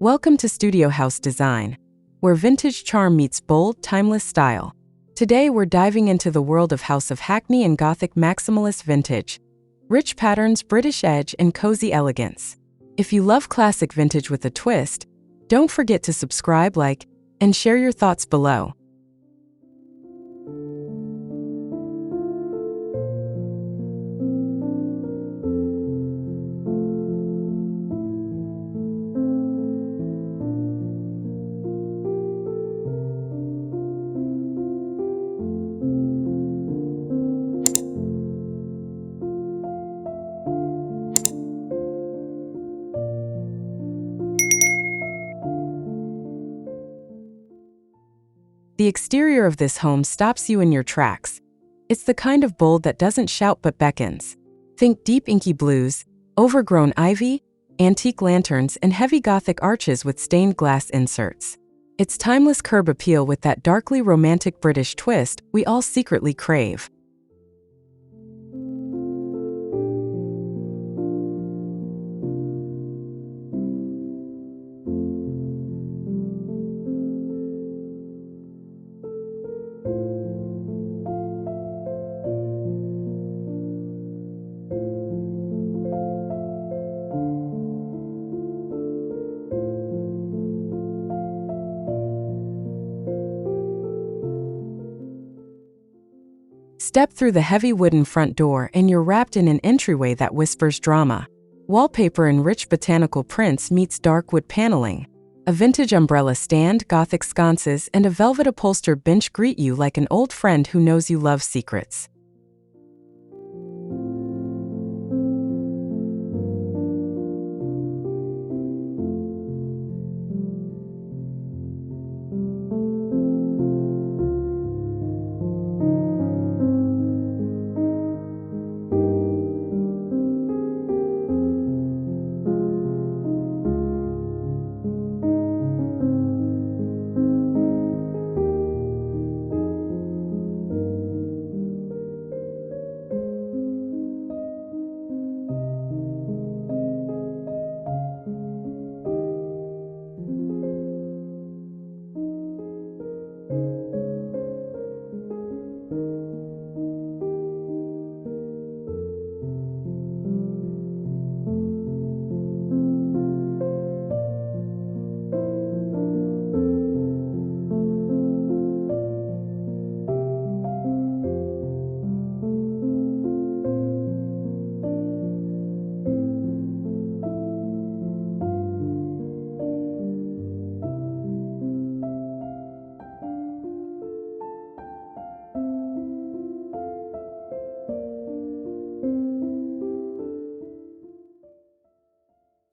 Welcome to Studio House Design, where vintage charm meets bold, timeless style. Today we're diving into the world of House of Hackney and Gothic Maximalist vintage. Rich patterns, British edge, and cozy elegance. If you love classic vintage with a twist, don't forget to subscribe, like, and share your thoughts below. The exterior of this home stops you in your tracks. It's the kind of bold that doesn't shout but beckons. Think deep inky blues, overgrown ivy, antique lanterns, and heavy Gothic arches with stained glass inserts. It's timeless curb appeal with that darkly romantic British twist we all secretly crave. Step through the heavy wooden front door and you're wrapped in an entryway that whispers drama. Wallpaper in rich botanical prints meets dark wood paneling. A vintage umbrella stand, Gothic sconces, and a velvet upholstered bench greet you like an old friend who knows you love secrets.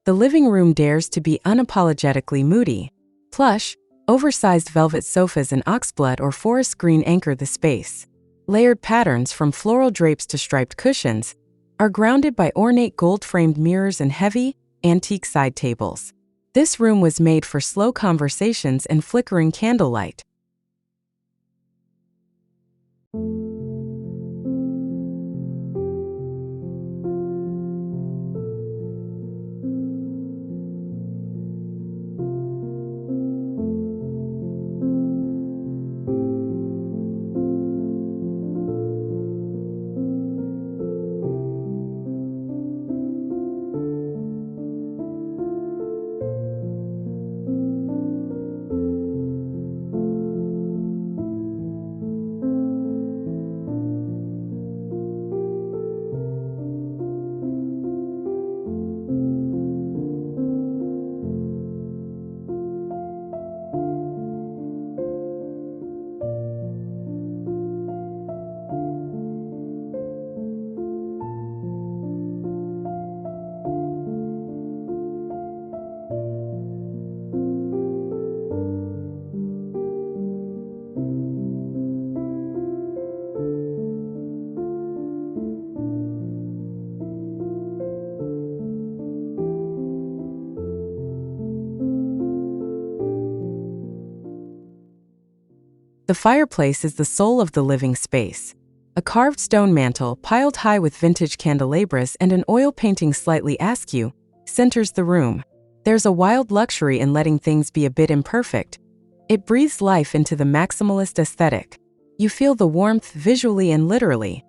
The living room dares to be unapologetically moody. Plush, oversized velvet sofas and oxblood or forest green anchor the space. Layered patterns, from floral drapes to striped cushions, are grounded by ornate gold-framed mirrors and heavy, antique side tables. This room was made for slow conversations and flickering candlelight. The fireplace is the soul of the living space. A carved stone mantel, piled high with vintage candelabras and an oil painting slightly askew, centers the room. There's a wild luxury in letting things be a bit imperfect. It breathes life into the maximalist aesthetic. You feel the warmth visually and literally.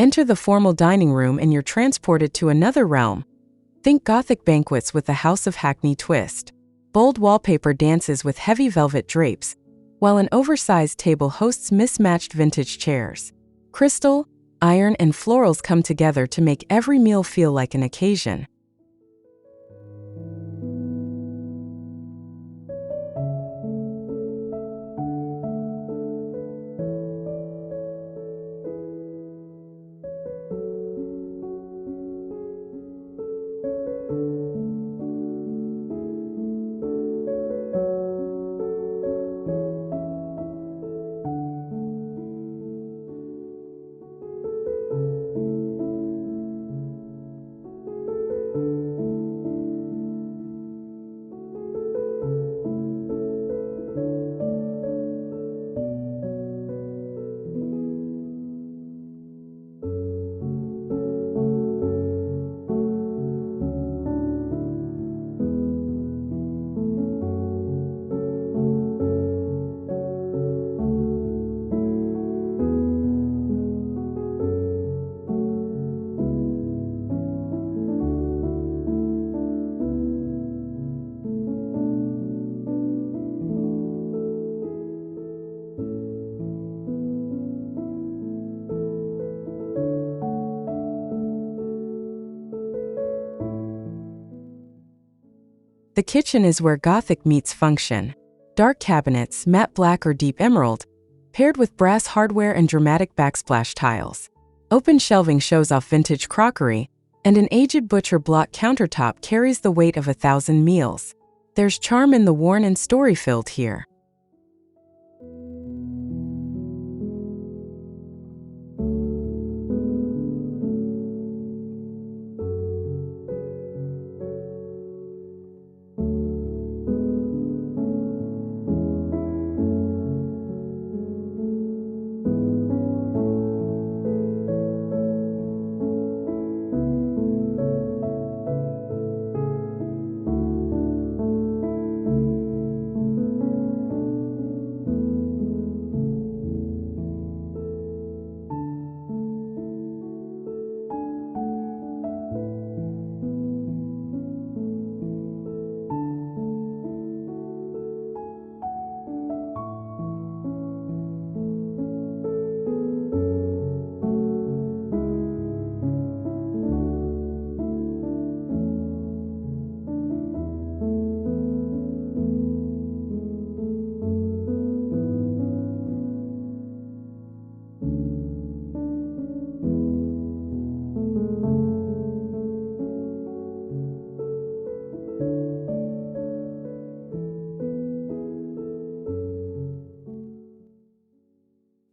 Enter the formal dining room and you're transported to another realm. Think Gothic banquets with the House of Hackney twist. Bold wallpaper dances with heavy velvet drapes, while an oversized table hosts mismatched vintage chairs. Crystal, iron, and florals come together to make every meal feel like an occasion. The kitchen is where Gothic meets function. Dark cabinets, matte black or deep emerald, paired with brass hardware and dramatic backsplash tiles. Open shelving shows off vintage crockery, and an aged butcher block countertop carries the weight of 1,000 meals. There's charm in the worn and story-filled here.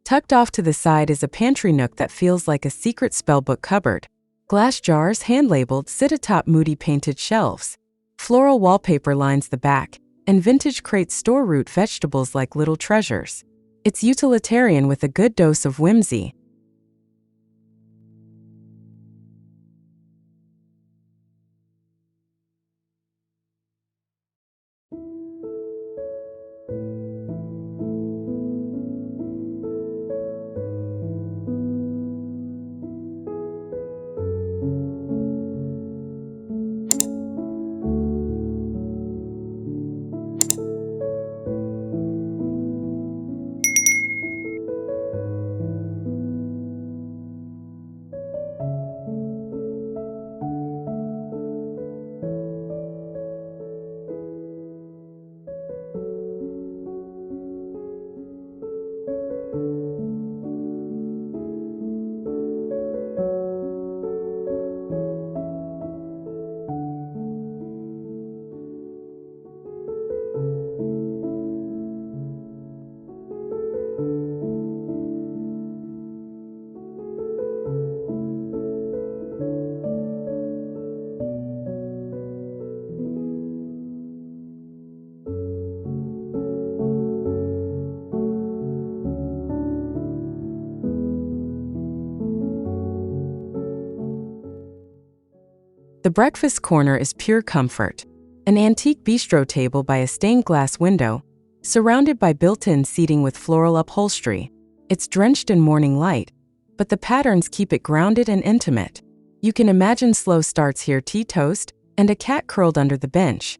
Tucked off to the side is a pantry nook that feels like a secret spellbook cupboard. Glass jars, hand-labeled, sit atop moody painted shelves. Floral wallpaper lines the back, and vintage crates store root vegetables like little treasures. It's utilitarian with a good dose of whimsy. The breakfast corner is pure comfort. An antique bistro table by a stained glass window, surrounded by built-in seating with floral upholstery. It's drenched in morning light, but the patterns keep it grounded and intimate. You can imagine slow starts here: tea, toast, and a cat curled under the bench.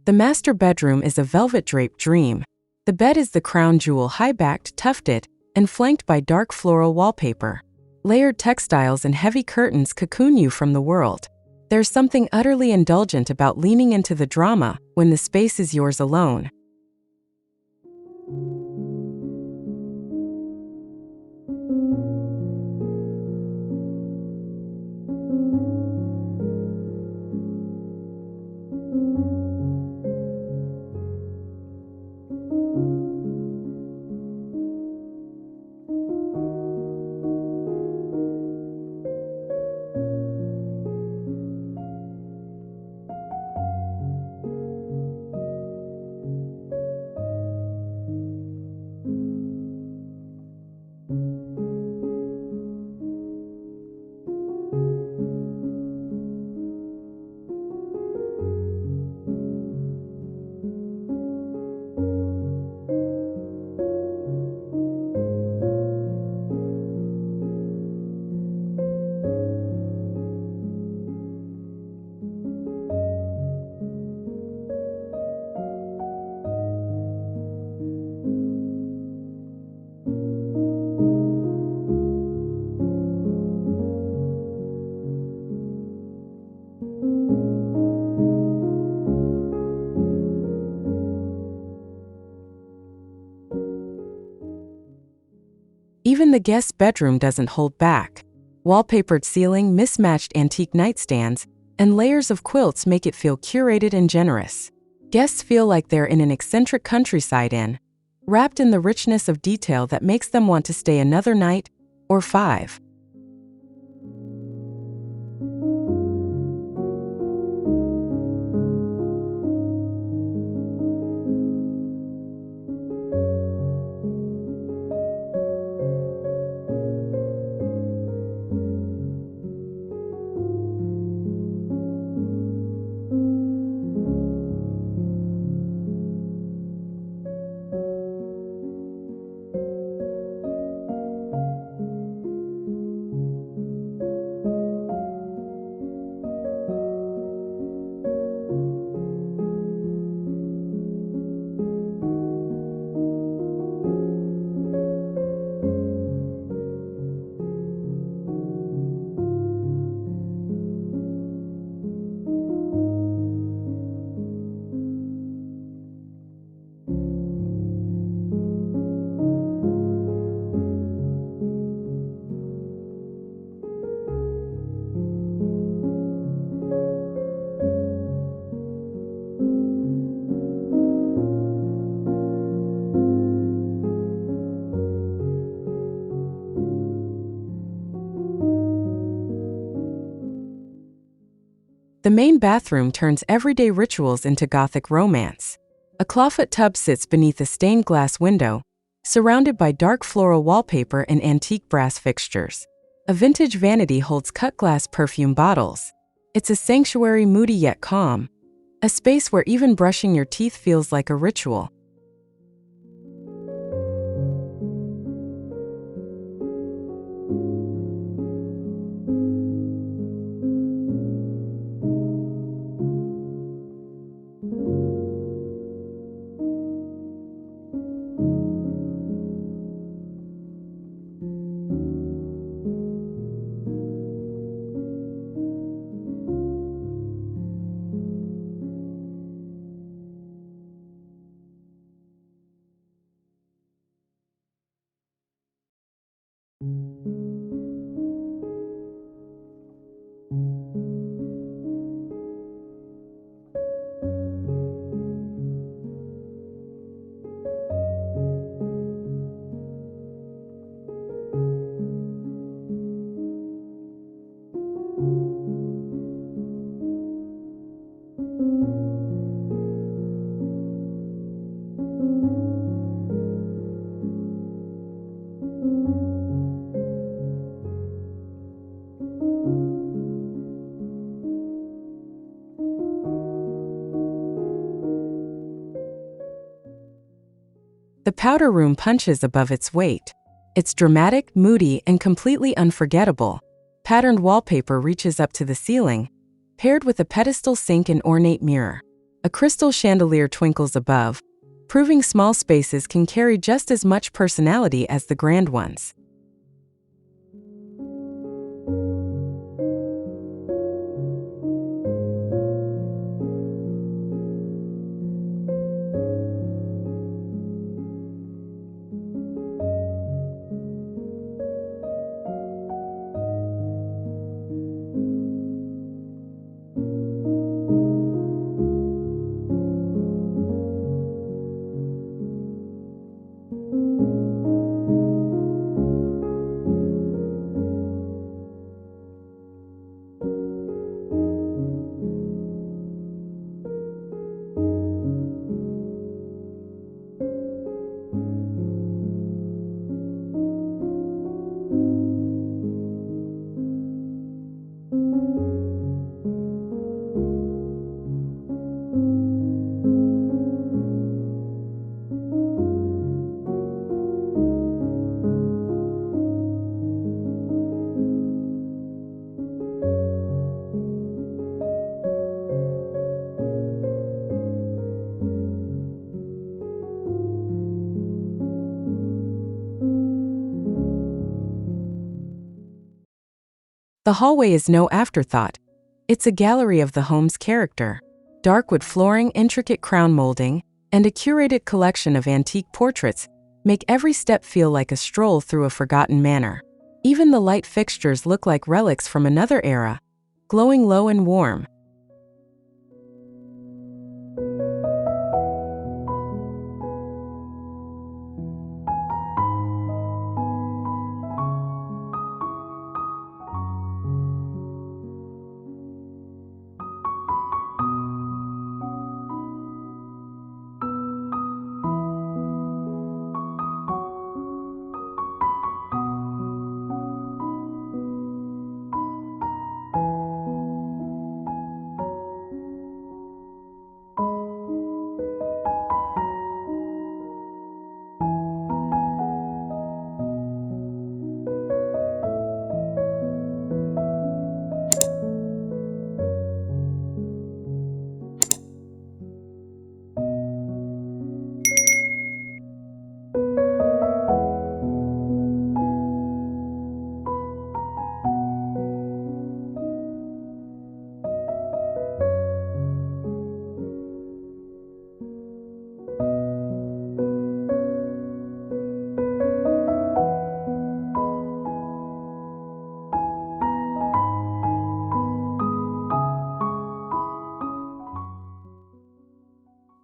The master bedroom is a velvet-draped dream. The bed is the crown jewel, high-backed, tufted, and flanked by dark floral wallpaper. Layered textiles and heavy curtains cocoon you from the world. There's something utterly indulgent about leaning into the drama when the space is yours alone. Even the guest's bedroom doesn't hold back. Wallpapered ceiling, mismatched antique nightstands, and layers of quilts make it feel curated and generous. Guests feel like they're in an eccentric countryside inn, wrapped in the richness of detail that makes them want to stay another night or 5. The main bathroom turns everyday rituals into Gothic romance. A clawfoot tub sits beneath a stained glass window, surrounded by dark floral wallpaper and antique brass fixtures. A vintage vanity holds cut-glass perfume bottles. It's a sanctuary, moody yet calm. A space where even brushing your teeth feels like a ritual. The powder room punches above its weight. It's dramatic, moody, and completely unforgettable. Patterned wallpaper reaches up to the ceiling, paired with a pedestal sink and ornate mirror. A crystal chandelier twinkles above, proving small spaces can carry just as much personality as the grand ones. The hallway is no afterthought. It's a gallery of the home's character. Dark wood flooring, intricate crown molding, and a curated collection of antique portraits make every step feel like a stroll through a forgotten manor. Even the light fixtures look like relics from another era, glowing low and warm.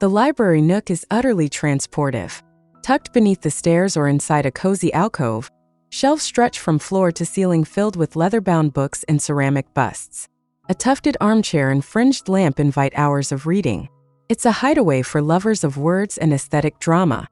The library nook is utterly transportive. Tucked beneath the stairs or inside a cozy alcove, shelves stretch from floor to ceiling filled with leather-bound books and ceramic busts. A tufted armchair and fringed lamp invite hours of reading. It's a hideaway for lovers of words and aesthetic drama.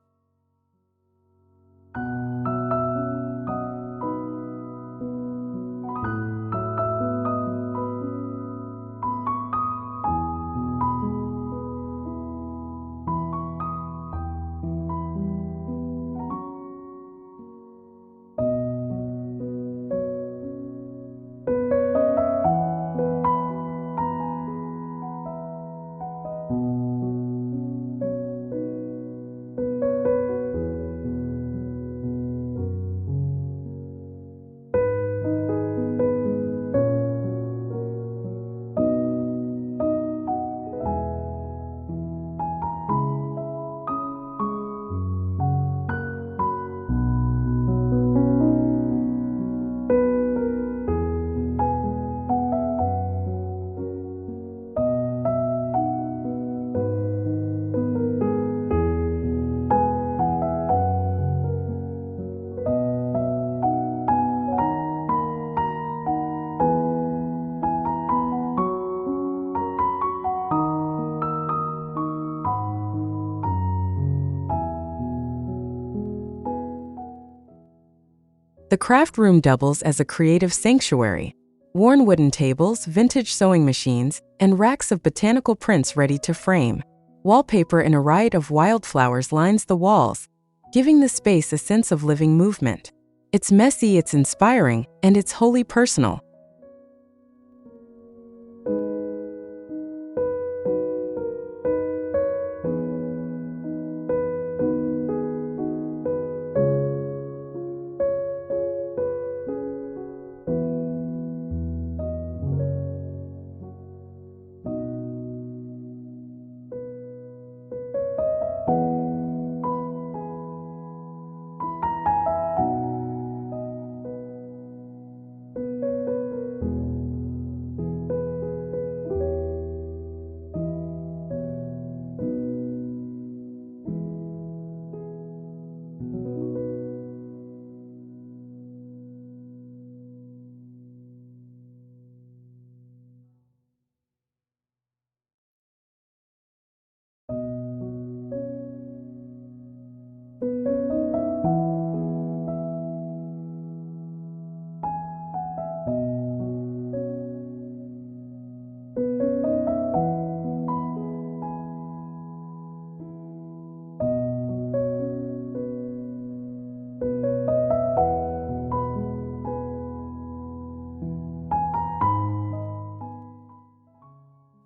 The craft room doubles as a creative sanctuary. Worn wooden tables, vintage sewing machines, and racks of botanical prints ready to frame. Wallpaper in a riot of wildflowers lines the walls, giving the space a sense of living movement. It's messy, it's inspiring, and it's wholly personal.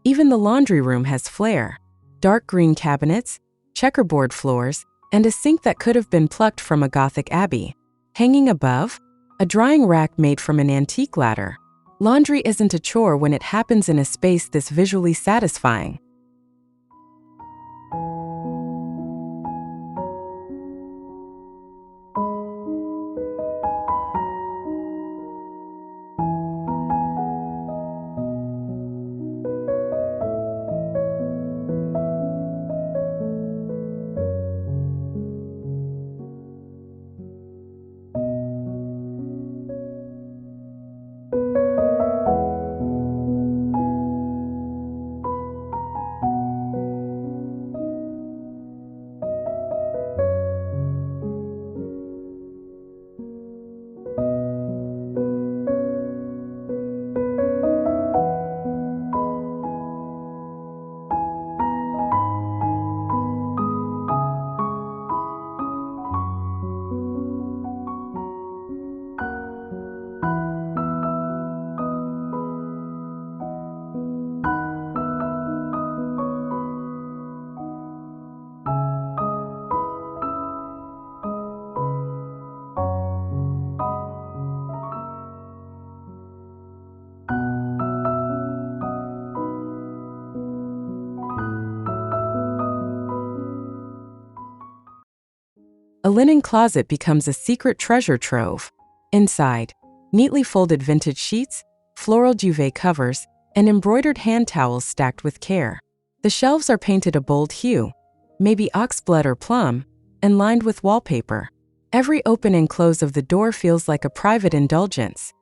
Even the laundry room has flair. Dark green cabinets, checkerboard floors, and a sink that could have been plucked from a Gothic abbey. Hanging above, a drying rack made from an antique ladder. Laundry isn't a chore when it happens in a space this visually satisfying. A linen closet becomes a secret treasure trove. Inside, neatly folded vintage sheets, floral duvet covers, and embroidered hand towels stacked with care. The shelves are painted a bold hue, maybe oxblood or plum, and lined with wallpaper. Every open and close of the door feels like a private indulgence.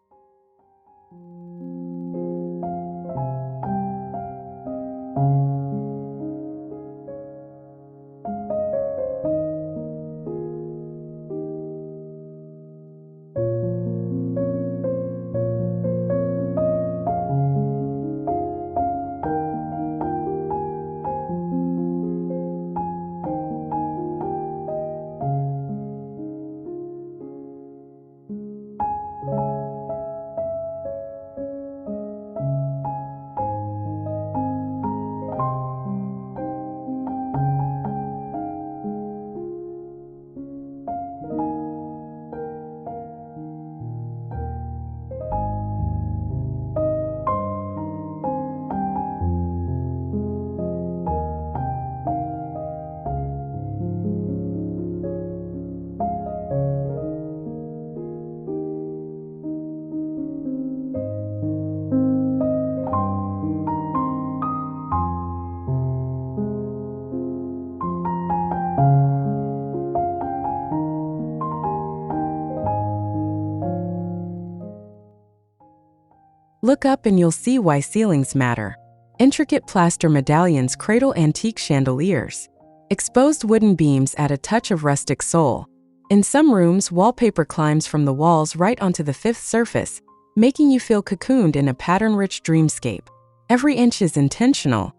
Look up and you'll see why ceilings matter. Intricate plaster medallions cradle antique chandeliers. Exposed wooden beams add a touch of rustic soul. In some rooms, wallpaper climbs from the walls right onto the fifth surface, making you feel cocooned in a pattern-rich dreamscape. Every inch is intentional.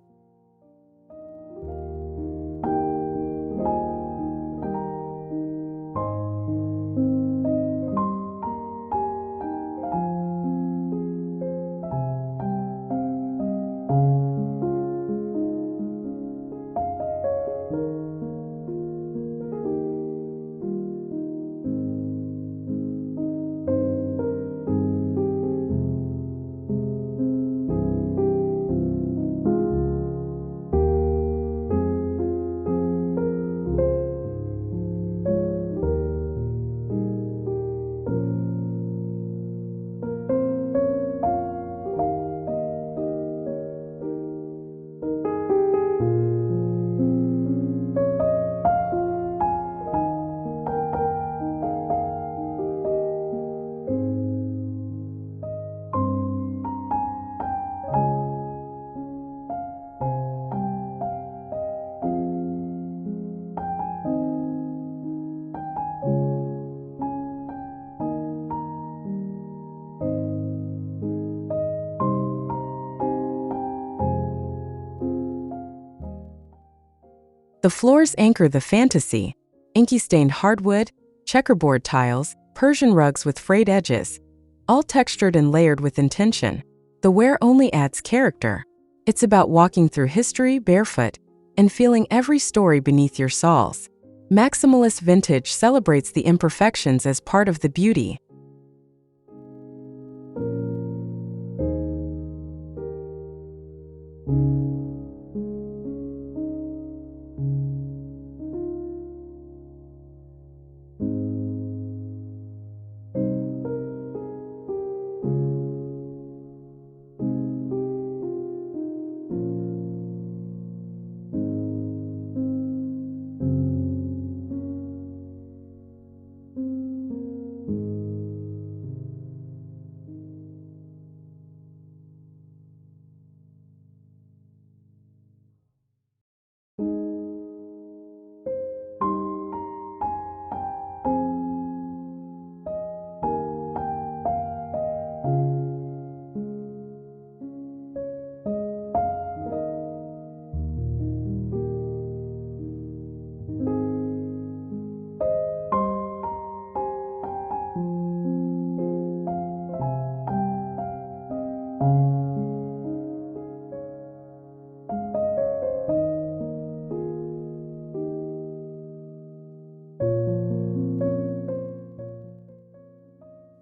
The floors anchor the fantasy: inky-stained hardwood, checkerboard tiles, Persian rugs with frayed edges, all textured and layered with intention. The wear only adds character. It's about walking through history barefoot and feeling every story beneath your soles. Maximalist vintage celebrates the imperfections as part of the beauty.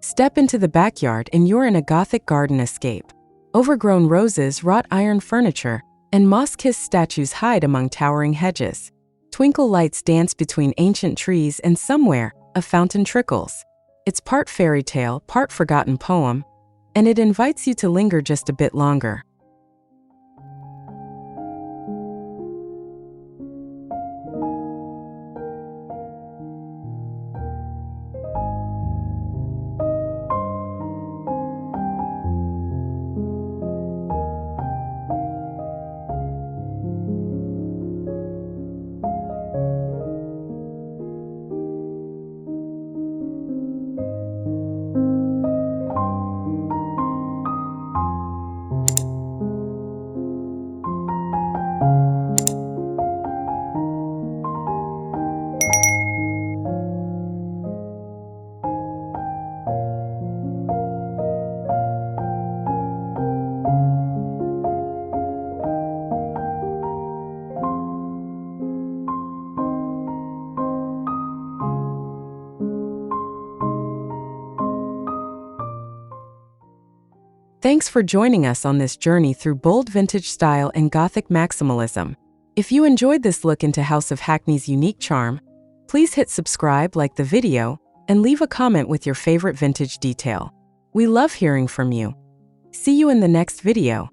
Step into the backyard and you're in a Gothic garden escape. Overgrown roses, wrought iron furniture, and moss-kissed statues hide among towering hedges. Twinkle lights dance between ancient trees, and somewhere, a fountain trickles. It's part fairy tale, part forgotten poem, and it invites you to linger just a bit longer. Thanks for joining us on this journey through bold vintage style and Gothic maximalism. If you enjoyed this look into House of Hackney's unique charm, please hit subscribe, like the video, and leave a comment with your favorite vintage detail. We love hearing from you. See you in the next video.